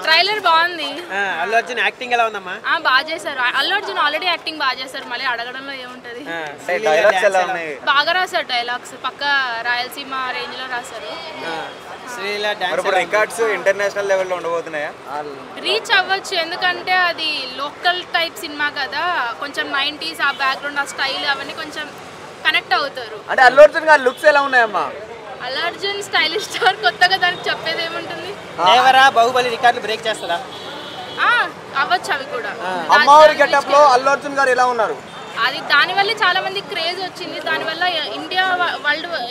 Trailer బాగుంది. Allu Arjun acting ఎలా ఉందమ్మా? బాగా చేశారు. అల్లు అర్జున్ ఆల్రెడీ యాక్టింగ్ బాగా చేశారు, మళ్ళీ అడగడంలో ఏముంటది. బాగా రాశారు డైలాగ్స్, పక్క రాయలసీమ రేంజ్ లో రాశారు. రికార్డ్స్ ఇంటర్నేషనల్ లెవెల్ లో ఉండబోతున్నాయా? రీచ్ అవ్వచ్చు, ఎందుకంటే అది లోకల్ టైప్ సినిమా కదా, కొంచెం 90s ఆ బ్యాక్గ్రౌండ్ ఆ స్టైల్ అవన్నీ కొంచెం కనెక్ట్ అవుతారు. అంటే అల్లు అర్జున్ గారి లుక్స్ ఎలా ఉన్నాయమ్మా? అల్లు అర్జున్ స్టైలిష్ స్టార్, కొత్తగా దానికి చెప్పేది ఏముంటుంది. దేవరా బాహుబలి రికార్డులు బ్రేక్ చేస్తారా? అవ్వచ్చు అవి కూడా. అమ్మవారి గెటప్ లో అల్లు అర్జున్ గారు ఎలా ఉన్నారు? అది దానివల్ల చాలా మంది క్రేజ్ వచ్చింది, దానివల్ల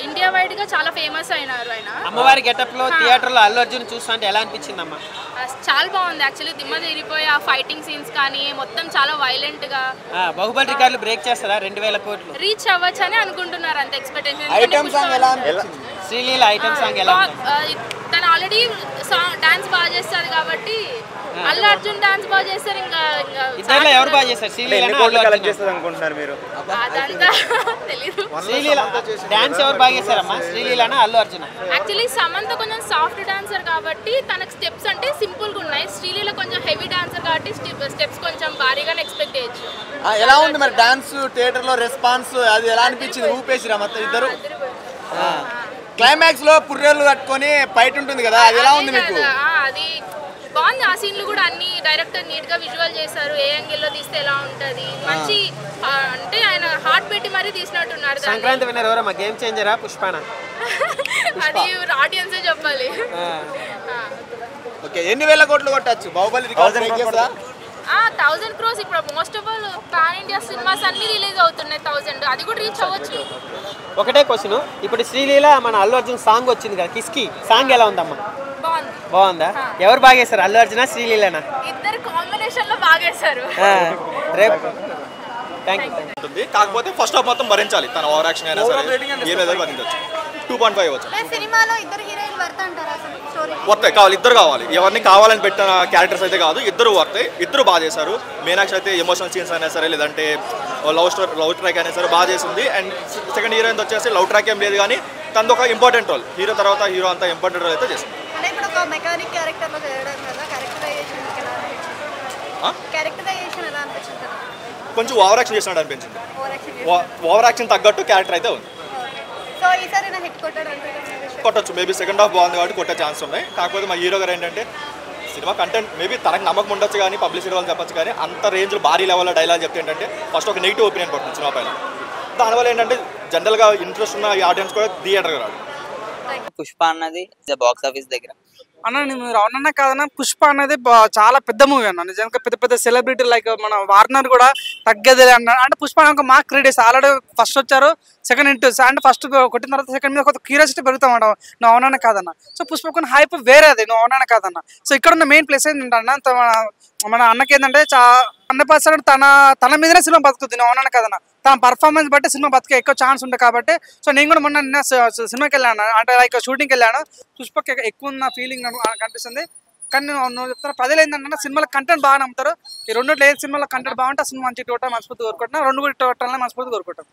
ఇండియా వైడ్ గా చాలా ఫేమస్ అయినారు ఆయన. అమ్మవారి గెటప్ లో థియేటర్ లో అల్లు అర్జున్ చూస్తుంటే ఎలా అనిపించిందమ్మా? చాలా బాగుంది యాక్చువల్లీ, దిమ్మ తిరిగిపోయి ఆ ఫైటింగ్ సీన్స్ కానీ మొత్తం చాలా వైలెంట్ గా. బాహుబలి రికార్డులు బ్రేక్ చేస్తారా? 2000 కోట్లు రీచ్ అవ్వచ్చు అని అనుకుంటున్నారు, అంత ఎక్స్పెక్టేషన్. శ్రీలీల ఐటమ్ సాంగ్ ఎలా ఉంది? తను ఆల్రెడీ డాన్స్ బాగా చేస్తారు కాబట్టి అల్లు అర్జున్ డాన్స్ బాగా చేస్తారు. ఇంకా ఇద్దరు ఎవరు బాగా చేస్తారు? శ్రీలీల అనుకుంటున్నారు మీరు? అదంతా తెలీదు. శ్రీలీల డాన్స్ ఎవరు బాగా చేస్తారమ్మా? శ్రీలీలనా అల్లు అర్జున్? యాక్చువల్లీ సమంత కొంచెం సాఫ్ట్ డాన్సర్ కాబట్టి తనకు స్టెప్స్ అంటే సింపుల్ గా ఉన్నాయి. శ్రీలీల కొంచెం హెవీ డాన్సర్ కాబట్టి స్టెప్స్ కొంచెం భారీగానే ఎక్స్పెక్ట్ చేయొచ్చు. ఎలా ఉంది మరి డాన్స్ థియేటర్ లో రెస్పాన్స్? అది ఎలా అనిపించింది? ఊపేసిరా మొత్తం ఇద్దరు? క్లైమాక్స్ లో పుర్రెలు కట్టుకొని ఫైట్ ఉంటుంది కదా, అది ఎలా ఉంది మీకు? అది బాగుంది. ఆ సీన్లు కూడా అన్ని డైరెక్టర్ నీట్ గా విజువల్ చేశారు, ఏ యాంగిల్ లో తీస్తే ఎలా ఉంటది. మంచి అంటే ఆయన హార్ట్ పెట్టి మరీ తీసినట్టున్నారు. సంక్రాంతి విన్నర్ ఎవరమ్మా? గేమ్ చేంజరా పుష్పానా? అది ఆడియన్సే చెప్పాలి. ఓకే, ఎన్ని వేల కోట్లు కొట్టచ్చు బాహుబలి రికార్డ్? 1000 crores. ఇప్పుడు most of all pan India cinemas అన్ని రిలీజ్ అవుతున్నాయి. 1000 అది కూడా రీచ్ అవ్వచ్చు. ఒకటే క్వశ్చన్, ఇప్పుడు శ్రీలీల మన అల్లు అర్జున్ సాంగ్ వచ్చింది కదా, కిస్కి సాంగ్ ఎలా ఉందమ్మా? బాగుందా? ఎవరు బాగా చేస్తారు, అల్లు అర్జునా శ్రీలీలనా? ఇద్దరు కాంబినేషన్ లో బాగా చేశారు. రేపు థ్యాంక్ యూ. కాకపోతే ఫస్ట్ హాఫ్ మొత్తం భరించాలి, తన ఓవర్ యాక్షన్ అయినా సరే ఏదైనా భరించవచ్చు. 2.5 వచ్చు. సినిమాలో ఇద్దరు హీరోయిన్లు వర్త్ అంటారా? వస్తాయి, కావాలి, ఇద్దరు కావాలి. ఎవరిని కావాలని పెట్టిన క్యారెక్టర్స్ అయితే కాదు, ఇద్దరు వస్తాయి. ఇద్దరు బాగా చేశారు. మీనాక్షి అయితే ఎమోషనల్ సీన్స్ అయినా సరే, లేదంటే లవ్ ట్రాక్ అయినా సరే బాగా చేసింది. అండ్ సెకండ్ హీరోయిన్ వచ్చేసి లవ్ ట్రాక్ ఏం లేదు, కానీ తనది ఒక ఇంపార్టెంట్ రోల్. హీరో తర్వాత హీరో అంతా ఇంపార్టెంట్ రోల్ అయితే చేసింది. కొంచెం ఓవర్ యాక్షన్ చేసినట్టు అనిపించింది. ఓవర్ యాక్షన్ తగ్గట్టు క్యారెక్టర్ అయితే ఉంది. కొట్టచ్చు, మేబీ సెకండ్ హాఫ్ బాగుంది కాబట్టి కొట్టే ఛాన్స్ ఉన్నాయి. కాకపోతే మా హీరో గారు ఏంటంటే సినిమా కంటెంట్ మేబీ తనకు నమ్మకం ఉండొచ్చు, కానీ పబ్లిసిటీ వాళ్ళు చెప్పచ్చు, కానీ అంత రేంజ్లో భారీ లెవెల్లో డైలాగ్ చెప్తే ఏంటంటే ఫస్ట్ ఒక నెగిటివ్ ఒపీనియన్ పడుతుంది సినిమా పైన. దానివల్ల ఏంటంటే జనరల్గా ఇంట్రెస్ట్ ఉన్న ఈ ఆడియన్స్ కూడా థియేటర్కి రాడు. పుష్ప అన్నది బాక్స్ ఆఫీస్ దగ్గర అన్న, మీరు అవునన్నా కాదన్నా, పుష్ప అనేది చాలా పెద్ద మూవీ అన్న. నిజంగా పెద్ద పెద్ద సెలబ్రిటీ లైక్ మన వార్నర్ కూడా తగ్గేది అన్న. అంటే పుష్ప ఒక మాకు క్రెడిట్స్ ఆల్రెడీ ఫస్ట్ వచ్చారు, సెకండ్ ఇంటూ అంటే ఫస్ట్ కొట్టిన తర్వాత సెకండ్ మీద కొంత క్యూరియాసిటీ పెరుగుతాం అన్న. నువ్వు అవునన్నా కాదన్న. సో పుష్ప కొన్ని హైప్ వేరే అది, నువ్వు అవునన్నా కాదన్న. సో ఇక్కడ ఉన్న మెయిన్ ప్లేస్ ఏంటంటే మన అన్నకి ఏంటంటే 100% తన మీదనే సినిమా బతుకుతుంది. నువ్వు అవునన్నా కాదన్న. తన పర్ఫార్మెన్స్ బట్టి సినిమా బతికే ఎక్కువ ఛాన్స్ ఉంటుంది కాబట్టి. సో నేను కూడా మొన్న సినిమాకి వెళ్ళాను, అంటే లైక్ షూటింగ్కి వెళ్ళాను. పుష్పకి ఎక్కువ ఉన్న ఫీలింగ్ కనిపిస్తుంది. కానీ నువ్వు చెప్తాను, ప్రజలు ఏంటంటే సినిమాలో కంటెంట్ బాగా నమ్ముతారు. ఈ రెండుట్లో ఏ సినిమాలో కంటెంట్ బాగుంటే ఆ సినిమా మంచి టోటల్ మనస్ఫూర్తి కోరుకుంటున్నా, 2 కూడా టోటల్ మనస్ఫూర్తి కోరుకుంటాం.